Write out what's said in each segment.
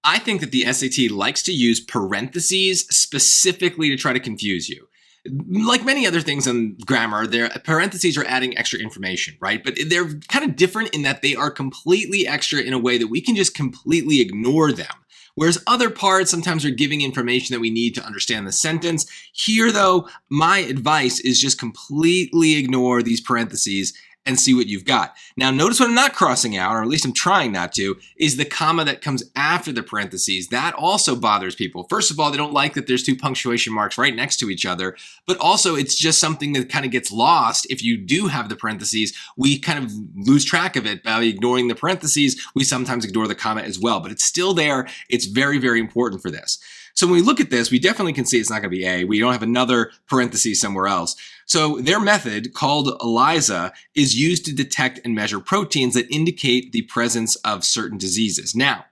I think that the SAT likes to use parentheses specifically to try to confuse you. Like many other things in grammar, their parentheses are adding extra information, right? But they're kind of different in that they are completely extra in a way that we can just completely ignore them. Whereas other parts sometimes are giving information that we need to understand the sentence. Here, though, my advice is just completely ignore these parentheses and see what you've got. Now, notice what I'm not crossing out, or at least I'm trying not to, is the comma that comes after the parentheses. That also bothers people. First of all, they don't like that there's two punctuation marks right next to each other, but also it's just something that kind of gets lost if you do have the parentheses. We kind of lose track of it by ignoring the parentheses. We sometimes ignore the comma as well, but it's still there. It's very, very important for this. So when we look at this, we definitely can see it's not going to be A. We don't have another parenthesis somewhere else. So their method, called ELISA, is used to detect and measure proteins that indicate the presence of certain diseases. Now,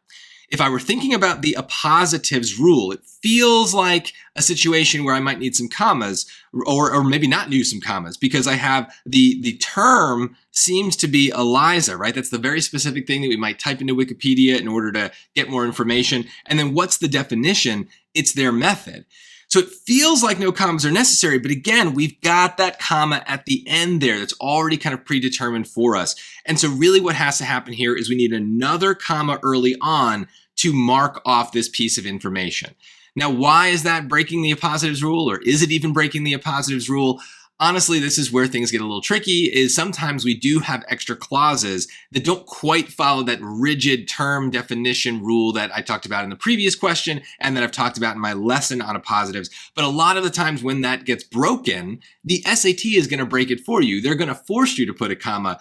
if I were thinking about the appositives rule, it feels like a situation where I might need some commas, or maybe not use some commas, because I have the term seems to be ELISA, right? That's the very specific thing that we might type into Wikipedia in order to get more information. And then what's the definition? It's their method. So it feels like no commas are necessary, but again, we've got that comma at the end there that's already kind of predetermined for us. And so really what has to happen here is we need another comma early on to mark off this piece of information. Now, why is that breaking the appositives rule, or is it even breaking the appositives rule? Honestly, this is where things get a little tricky, is sometimes we do have extra clauses that don't quite follow that rigid term definition rule that I talked about in the previous question and that I've talked about in my lesson on appositives. But a lot of the times when that gets broken, the SAT is going to break it for you. They're going to force you to put a comma.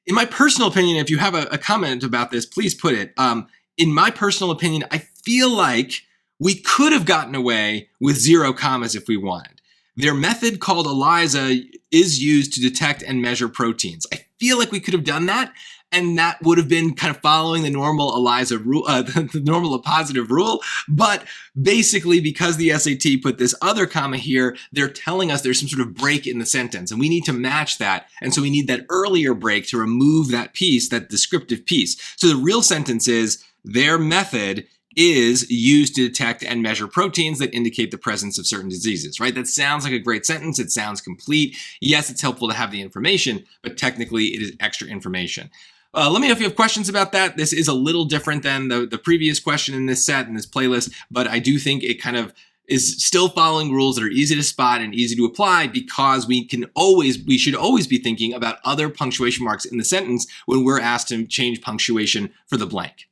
In my personal opinion, if you have a comment about this, please put it. In my personal opinion, I feel like we could have gotten away with 0 commas if we wanted. Their method, called ELISA, is used to detect and measure proteins. I feel like we could have done that, and that would have been kind of following the normal ELISA rule, the normal appositive rule. But basically, because the SAT put this other comma here, they're telling us there's some sort of break in the sentence, and we need to match that. And so we need that earlier break to remove that piece, that descriptive piece. So the real sentence is, their method is used to detect and measure proteins that indicate the presence of certain diseases, right? That sounds like a great sentence. It sounds complete. Yes, it's helpful to have the information, but technically it is extra information. Let me know if you have questions about that. This is a little different than the previous question in this set, in this playlist, but I do think it kind of is still following rules that are easy to spot and easy to apply, because we should always be thinking about other punctuation marks in the sentence when we're asked to change punctuation for the blank.